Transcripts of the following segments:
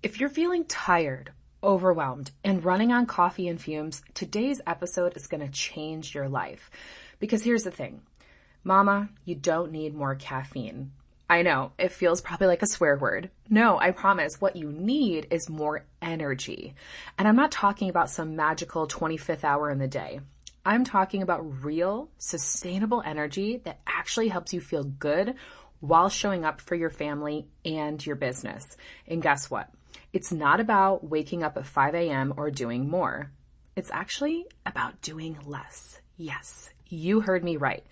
If you're feeling tired, overwhelmed, and running on coffee and fumes, today's episode is going to change your life. Because here's the thing, Mama, you don't need more caffeine. I know, it feels probably like a swear word. No, I promise, what you need is more energy. And I'm not talking about some magical 25th hour in the day. I'm talking about real, sustainable energy that actually helps you feel good while showing up for your family and your business. And guess what? It's not about waking up at 5 a.m. or doing more. It's actually about doing less. Yes, you heard me right.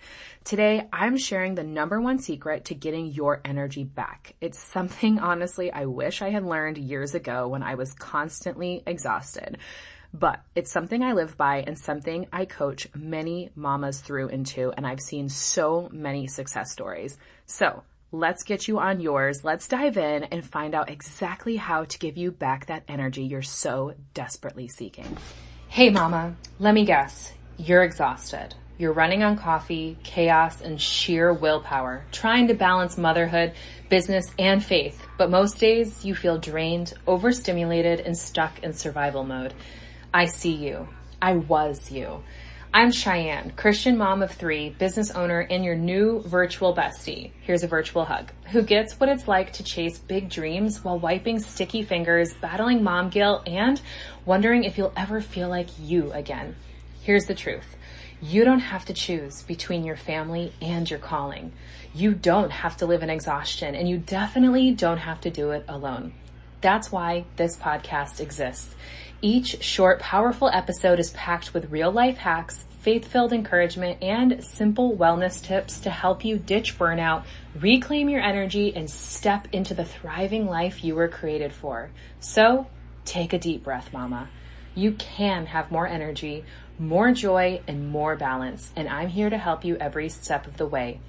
Today, I'm sharing the number one secret to getting your energy back. It's something, honestly, I wish I had learned years ago when I was constantly exhausted. But it's something I live by and something I coach many mamas through into, and I've seen so many success stories. So let's get you on yours. Let's dive in and find out exactly how to give you back that energy you're so desperately seeking. Hey mama, let me guess. You're exhausted. You're running on coffee, chaos, and sheer willpower, trying to balance motherhood, business, and faith. But most days you feel drained, overstimulated, and stuck in survival mode. I see you. I was you. I'm Cheyenne, Christian mom of 3, business owner, and your new virtual bestie. Here's a virtual hug. Who gets what it's like to chase big dreams while wiping sticky fingers, battling mom guilt, and wondering if you'll ever feel like you again. Here's the truth. You don't have to choose between your family and your calling. You don't have to live in exhaustion, and you definitely don't have to do it alone. That's why this podcast exists. Each short, powerful episode is packed with real life hacks, faith-filled encouragement, and simple wellness tips to help you ditch burnout, reclaim your energy, and step into the thriving life you were created for. So take a deep breath, mama. You can have more energy, more joy, and more balance, and I'm here to help you every step of the way.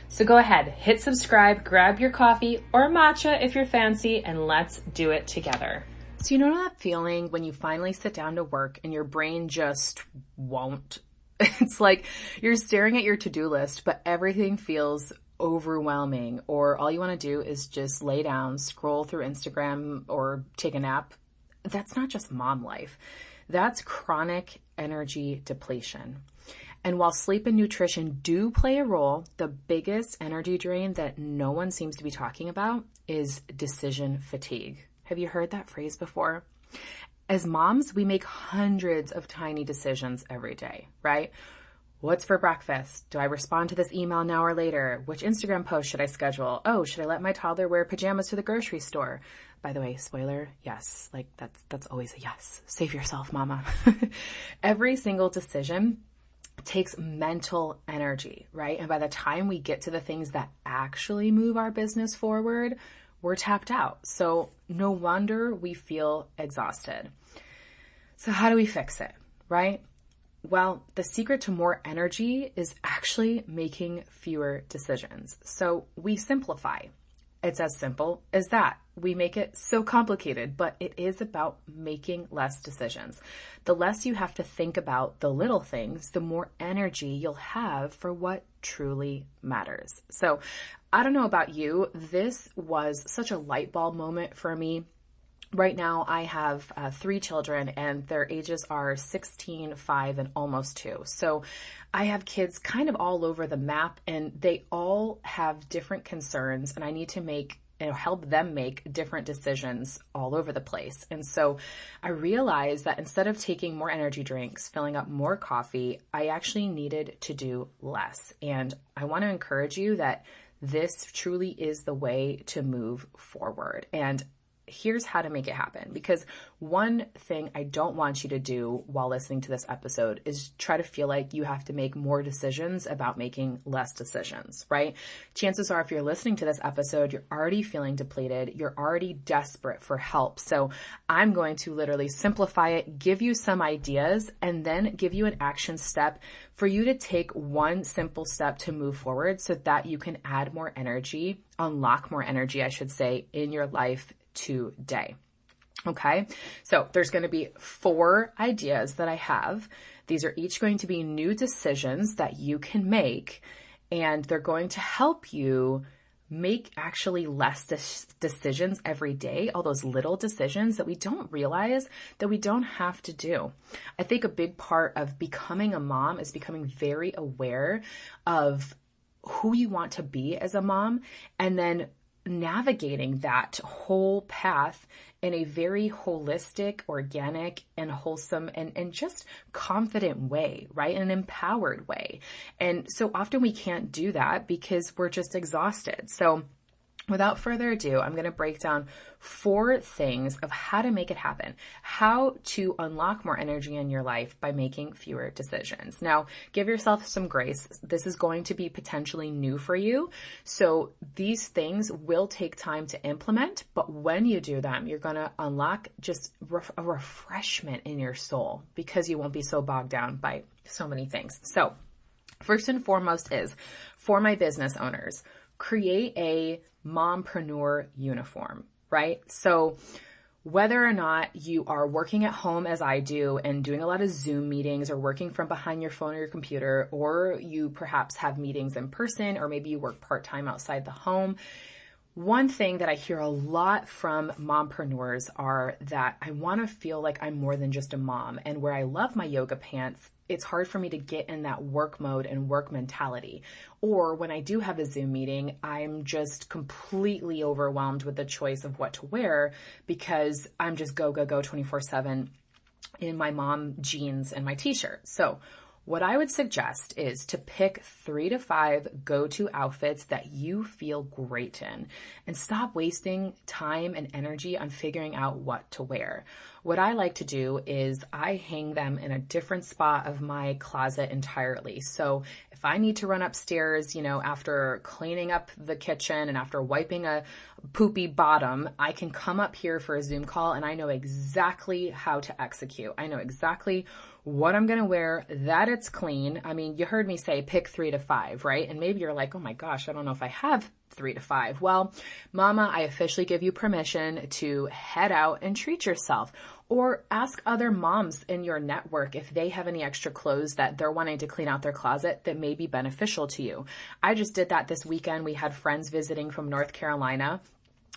So go ahead, hit subscribe, grab your coffee or matcha if you're fancy, and let's do it together. So you know that feeling when you finally sit down to work and your brain just won't? It's like you're staring at your to-do list, but everything feels overwhelming, or all you want to do is just lay down, scroll through Instagram, or take a nap. That's not just mom life. That's chronic energy depletion. And while sleep and nutrition do play a role, the biggest energy drain that no one seems to be talking about is decision fatigue. Have you heard that phrase before? As moms, we make hundreds of tiny decisions every day, right? What's for breakfast? Do I respond to this email now or later? Which Instagram post should I schedule? Oh, should I let my toddler wear pajamas to the grocery store? By the way, spoiler, yes, like that's always a yes. Save yourself, mama. Every single decision takes mental energy, right? And by the time we get to the things that actually move our business forward, we're tapped out. So no wonder we feel exhausted. So how do we fix it, right? Well, the secret to more energy is actually making fewer decisions. So we simplify. It's as simple as that. We make it so complicated, but it is about making less decisions. The less you have to think about the little things, the more energy you'll have for what truly matters. So I don't know about you, this was such a light bulb moment for me. Right now, I have 3 children, and their ages are 16, 5, and almost 2. So I have kids kind of all over the map, and they all have different concerns, and I need to help them make different decisions all over the place. And so I realized that instead of taking more energy drinks, filling up more coffee, I actually needed to do less. And I want to encourage you that this truly is the way to move forward. And here's how to make it happen. Because one thing I don't want you to do while listening to this episode is try to feel like you have to make more decisions about making less decisions, right? Chances are if you're listening to this episode, you're already feeling depleted. You're already desperate for help. So I'm going to literally simplify it, give you some ideas, and then give you an action step for you to take one simple step to move forward so that you can add more energy, unlock more energy, I should say, in your life today. Okay. So there's going to be 4 ideas that I have. These are each going to be new decisions that you can make, and they're going to help you make actually less decisions every day, all those little decisions that we don't realize that we don't have to do. I think a big part of becoming a mom is becoming very aware of who you want to be as a mom, and then navigating that whole path in a very holistic, organic, and wholesome and just confident way, right? In an empowered way. And so often we can't do that because we're just exhausted. So without further ado, I'm going to break down 4 things of how to make it happen, how to unlock more energy in your life by making fewer decisions. Now, give yourself some grace. This is going to be potentially new for you. So these things will take time to implement, but when you do them, you're going to unlock just a refreshment in your soul because you won't be so bogged down by so many things. So first and foremost is, for my business owners, create a mompreneur uniform, right? So whether or not you are working at home as I do and doing a lot of Zoom meetings or working from behind your phone or your computer, or you perhaps have meetings in person, or maybe you work part-time outside the home, one thing that I hear a lot from mompreneurs are that I want to feel like I'm more than just a mom. And where I love my yoga pants, it's hard for me to get in that work mode and work mentality. Or when I do have a Zoom meeting, I'm just completely overwhelmed with the choice of what to wear because I'm just go 24/7 in my mom jeans and my t-shirt. So what I would suggest is to pick 3 to 5 go-to outfits that you feel great in and stop wasting time and energy on figuring out what to wear. What I like to do is I hang them in a different spot of my closet entirely. So if I need to run upstairs, after cleaning up the kitchen and after wiping a poopy bottom, I can come up here for a Zoom call and I know exactly how to execute. I know exactly what I'm going to wear, that it's clean. I mean, you heard me say pick 3 to 5, right? And maybe you're like, oh my gosh, I don't know if I have 3 to 5. Well, mama, I officially give you permission to head out and treat yourself, or ask other moms in your network if they have any extra clothes that they're wanting to clean out their closet that may be beneficial to you. I just did that this weekend. We had friends visiting from North Carolina,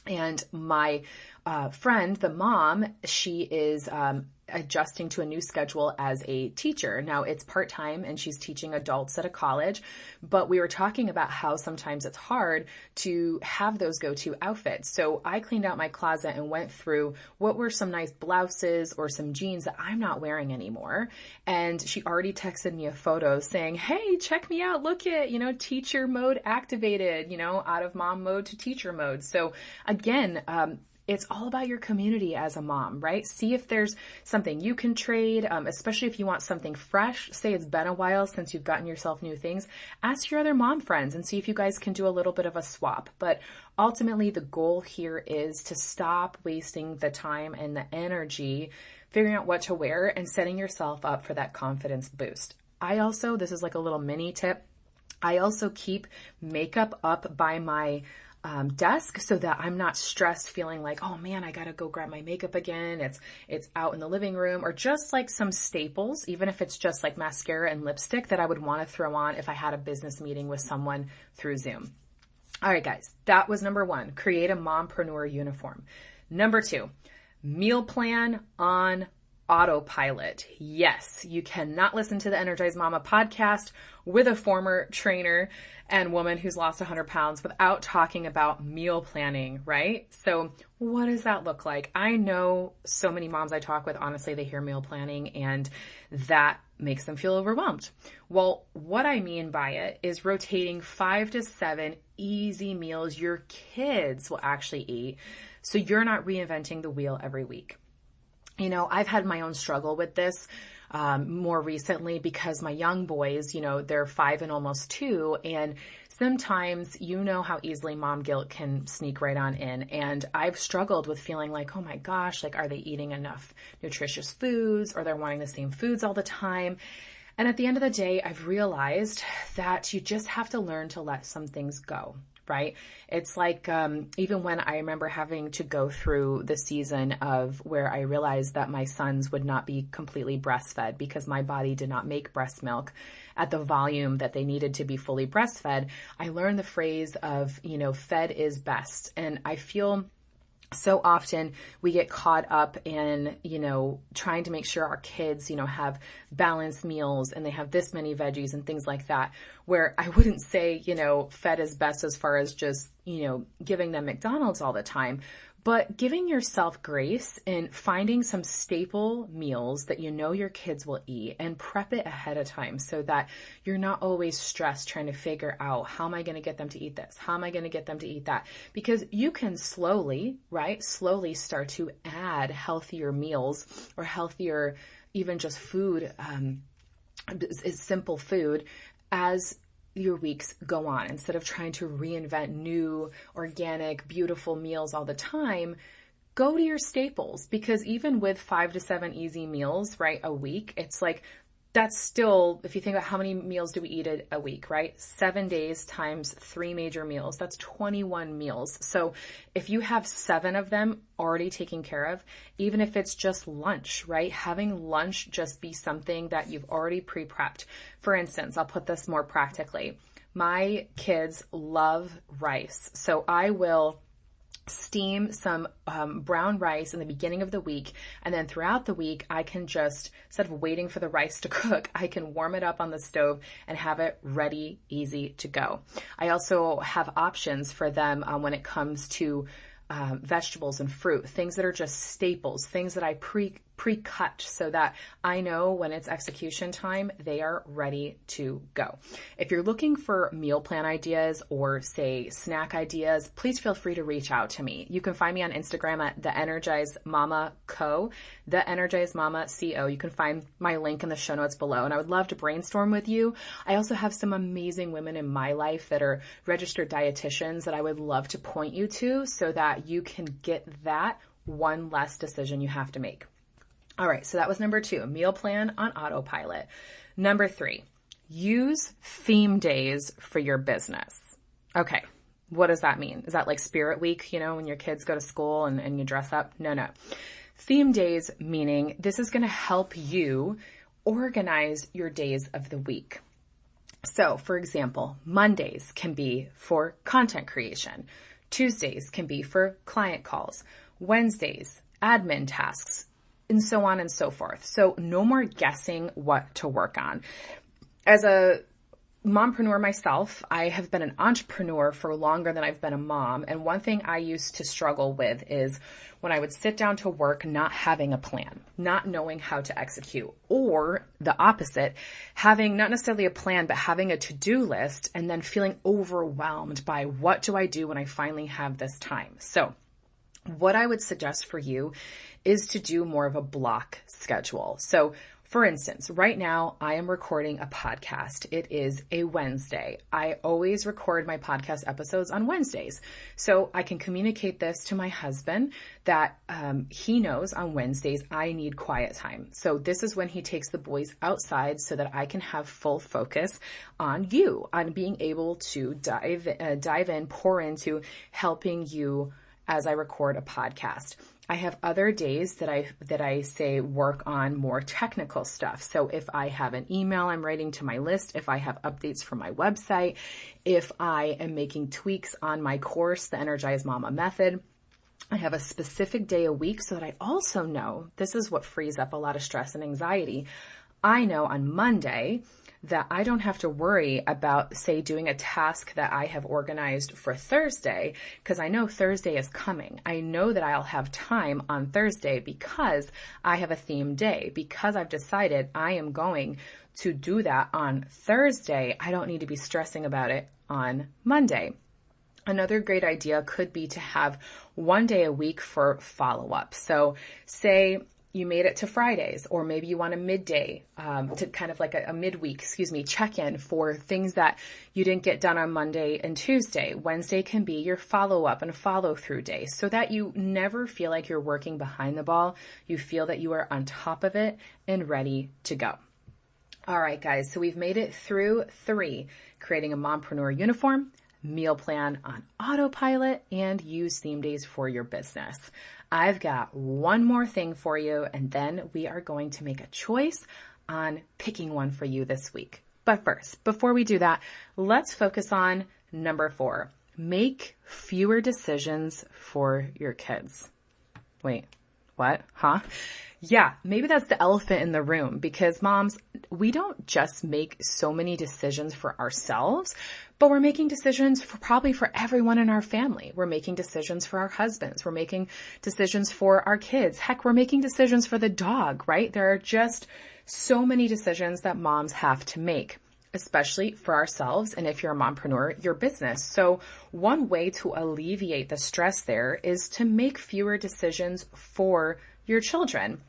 and my friend, the mom, she is adjusting to a new schedule as a teacher. Now it's part-time and she's teaching adults at a college, but we were talking about how sometimes it's hard to have those go-to outfits. So I cleaned out my closet and went through what were some nice blouses or some jeans that I'm not wearing anymore. And she already texted me a photo saying, hey, check me out. Look at, teacher mode activated, out of mom mode to teacher mode. So again, it's all about your community as a mom, right? See if there's something you can trade, especially if you want something fresh. Say it's been a while since you've gotten yourself new things. Ask your other mom friends and see if you guys can do a little bit of a swap. But ultimately, the goal here is to stop wasting the time and the energy figuring out what to wear and setting yourself up for that confidence boost. This is like a little mini tip, I also keep makeup up by my desk so that I'm not stressed feeling like, oh man, I got to go grab my makeup again. It's out in the living room, or just like some staples, even if it's just like mascara and lipstick that I would want to throw on if I had a business meeting with someone through Zoom. All right, guys, that was number 1, create a mompreneur uniform. Number 2, meal plan on autopilot. Yes, you cannot listen to the Energized Mama podcast with a former trainer and woman who's lost 100 pounds without talking about meal planning, right? So what does that look like? I know so many moms I talk with, honestly, they hear meal planning and that makes them feel overwhelmed. Well, what I mean by it is rotating 5 to 7 easy meals your kids will actually eat, so you're not reinventing the wheel every week. I've had my own struggle with this more recently because my young boys, they're 5 and almost 2. And sometimes how easily mom guilt can sneak right on in. And I've struggled with feeling like, oh my gosh, are they eating enough nutritious foods, or they're wanting the same foods all the time? And at the end of the day, I've realized that you just have to learn to let some things go, right? It's like, even when I remember having to go through the season of where I realized that my sons would not be completely breastfed because my body did not make breast milk at the volume that they needed to be fully breastfed, I learned the phrase of, fed is best. And I feel so often we get caught up in, trying to make sure our kids, have balanced meals and they have this many veggies and things like that, where I wouldn't say, fed is best as far as just, giving them McDonald's all the time, but giving yourself grace and finding some staple meals that your kids will eat and prep it ahead of time so that you're not always stressed trying to figure out, how am I going to get them to eat this? How am I going to get them to eat that? Because you can slowly start to add healthier meals or healthier, even just food, simple food as your weeks go on. Instead of trying to reinvent new, organic, beautiful meals all the time, go to your staples. Because even with 5 to 7 easy meals, right, a week, it's like, that's still, if you think about how many meals do we eat a week, right? 7 days times 3 major meals, that's 21 meals. So if you have 7 of them already taken care of, even if it's just lunch, right? Having lunch just be something that you've already pre-prepped. For instance, I'll put this more practically. My kids love rice. So I will steam some brown rice in the beginning of the week, and then throughout the week I can just, instead of waiting for the rice to cook, I can warm it up on the stove and have it ready, easy to go. I also have options for them when it comes to vegetables and fruit, things that are just staples, things that I pre-cut so that I know when it's execution time, they are ready to go. If you're looking for meal plan ideas or say snack ideas, please feel free to reach out to me. You can find me on Instagram at the Energized Mama Co, the Energized Mama Co. You can find my link in the show notes below, and I would love to brainstorm with you. I also have some amazing women in my life that are registered dietitians that I would love to point you to so that you can get that one less decision you have to make. All right, so that was number 2, meal plan on autopilot. Number 3, use theme days for your business. Okay, what does that mean? Is that like Spirit Week, when your kids go to school and you dress up? No. Theme days meaning this is going to help you organize your days of the week. So, for example, Mondays can be for content creation. Tuesdays can be for client calls. Wednesdays, admin tasks, and so on and so forth. So no more guessing what to work on. As a mompreneur myself, I have been an entrepreneur for longer than I've been a mom. And one thing I used to struggle with is when I would sit down to work not having a plan, not knowing how to execute, or the opposite, having not necessarily a plan, but having a to-do list and then feeling overwhelmed by what do I do when I finally have this time. So what I would suggest for you is to do more of a block schedule. So for instance, right now I am recording a podcast. It is a Wednesday. I always record my podcast episodes on Wednesdays. So I can communicate this to my husband that he knows on Wednesdays I need quiet time. So this is when he takes the boys outside so that I can have full focus on you, on being able to dive in, pour into helping you as I record a podcast. I have other days that I say work on more technical stuff. So if I have an email I'm writing to my list, if I have updates for my website, if I am making tweaks on my course, the Energized Mama Method, I have a specific day a week so that I also know, this is what frees up a lot of stress and anxiety. I know on Monday that I don't have to worry about, say, doing a task that I have organized for Thursday because I know Thursday is coming. I know that I'll have time on Thursday because I have a theme day. Because I've decided I am going to do that on Thursday, I don't need to be stressing about it on Monday. Another great idea could be to have one day a week for follow-up. So say you made it to Fridays, or maybe you want a midday, to kind of like a midweek, check-in for things that you didn't get done on Monday and Tuesday. Wednesday can be your follow-up and follow-through day so that you never feel like you're working behind the ball. You feel that you are on top of it and ready to go. All right, guys, so we've made it through 3, creating a mompreneur uniform, meal plan on autopilot, and use theme days for your business. I've got one more thing for you, and then we are going to make a choice on picking one for you this week. But first, before we do that, let's focus on number 4. Make fewer decisions for your kids. Wait, what? Huh? Yeah, maybe that's the elephant in the room, because moms, we don't just make so many decisions for ourselves, but we're making decisions probably for everyone in our family. We're making decisions for our husbands. We're making decisions for our kids. Heck, we're making decisions for the dog, right? There are just so many decisions that moms have to make, especially for ourselves. And if you're a mompreneur, your business. So one way to alleviate the stress there is to make fewer decisions for your children.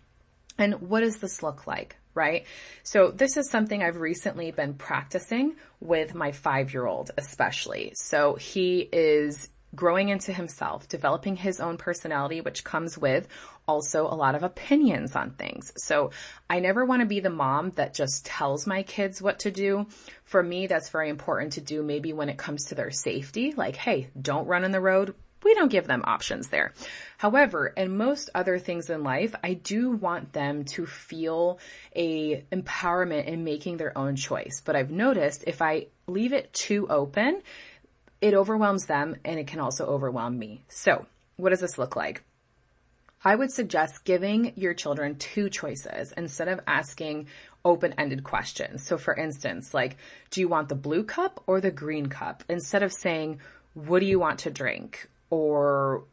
And what does this look like, right? So this is something I've recently been practicing with my 5-year-old, especially. So he is growing into himself, developing his own personality, which comes with also a lot of opinions on things. So I never want to be the mom that just tells my kids what to do. For me, that's very important to do maybe when it comes to their safety, like, hey, don't run on the road. We don't give them options there. However, in most other things in life, I do want them to feel a empowerment in making their own choice. But I've noticed if I leave it too open, it overwhelms them and it can also overwhelm me. So what does this look like? I would suggest giving your children 2 choices instead of asking open-ended questions. So for instance, like, do you want the blue cup or the green cup? Instead of saying, what do you want to drink? Or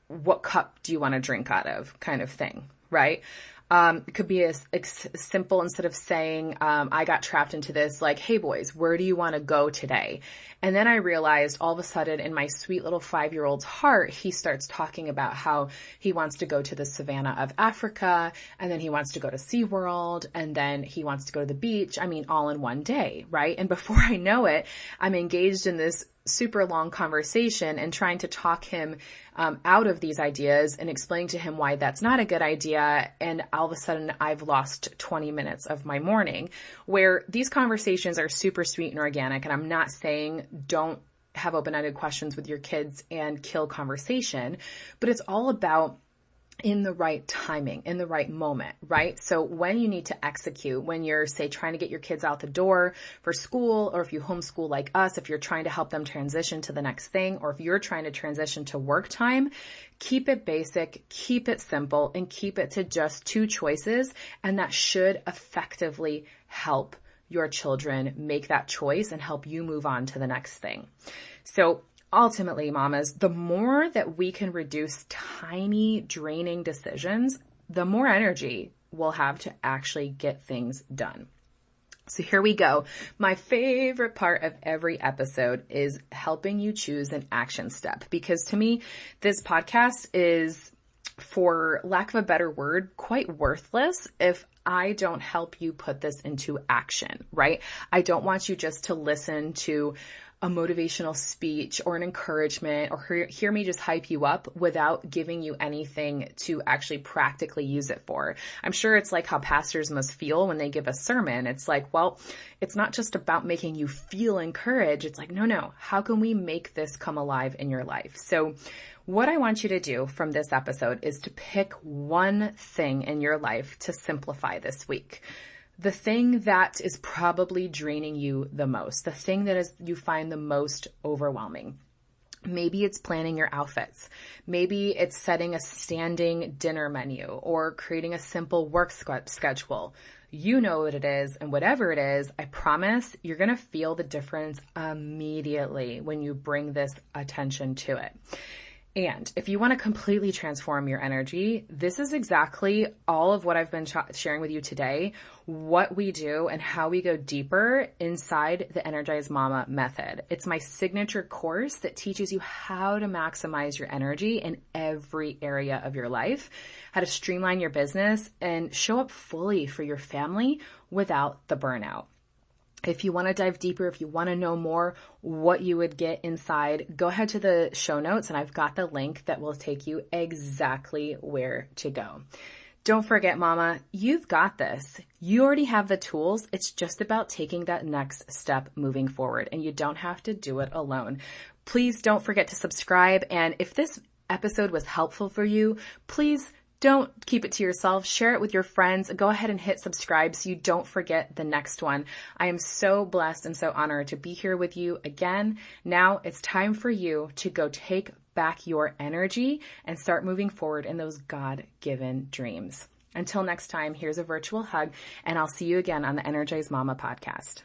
what cup do you want to drink out of, kind of thing, right? It could be as simple, instead of saying, I got trapped into this, like, hey boys, where do you want to go today? And then I realized all of a sudden in my sweet little 5-year-old's heart, he starts talking about how he wants to go to the savannah of Africa, and then he wants to go to SeaWorld, and then he wants to go to the beach. I mean, all in one day, right? And before I know it, I'm engaged in this super long conversation and trying to talk him out of these ideas and explain to him why that's not a good idea. And all of a sudden I've lost 20 minutes of my morning, where these conversations are super sweet and organic. And I'm not saying don't have open-ended questions with your kids and kill conversation, but it's all about in the right timing, in the right moment, right? So when you need to execute, when you're, say, trying to get your kids out the door for school, or if you homeschool like us, if you're trying to help them transition to the next thing, or if you're trying to transition to work time, keep it basic, keep it simple, and keep it to just 2 choices. And that should effectively help your children make that choice and help you move on to the next thing. So ultimately, mamas, the more that we can reduce tiny draining decisions, the more energy we'll have to actually get things done. So here we go. My favorite part of every episode is helping you choose an action step, because to me, this podcast is, for lack of a better word, quite worthless if I don't help you put this into action, right? I don't want you just to listen to a motivational speech or an encouragement or hear me just hype you up without giving you anything to actually practically use it for. I'm sure it's like how pastors must feel when they give a sermon. It's like, well, it's not just about making you feel encouraged. It's like, no, how can we make this come alive in your life? So what I want you to do from this episode is to pick one thing in your life to simplify this week. The thing that is probably draining you the most, the thing that is you find the most overwhelming. Maybe it's planning your outfits. Maybe it's setting a standing dinner menu or creating a simple work schedule. You know what it is, and whatever it is, I promise you're going to feel the difference immediately when you bring this attention to it. And if you want to completely transform your energy, this is exactly all of what I've been sharing with you today, what we do and how we go deeper inside the Energized Mama Method. It's my signature course that teaches you how to maximize your energy in every area of your life, how to streamline your business and show up fully for your family without the burnout. If you want to dive deeper, if you want to know more what you would get inside, go ahead to the show notes and I've got the link that will take you exactly where to go. Don't forget, Mama, you've got this. You already have the tools. It's just about taking that next step moving forward, and you don't have to do it alone. Please don't forget to subscribe. And if this episode was helpful for you, please don't keep it to yourself. Share it with your friends. Go ahead and hit subscribe so you don't forget the next one. I am so blessed and so honored to be here with you again. Now it's time for you to go take back your energy and start moving forward in those God-given dreams. Until next time, here's a virtual hug, and I'll see you again on the Energized Mama podcast.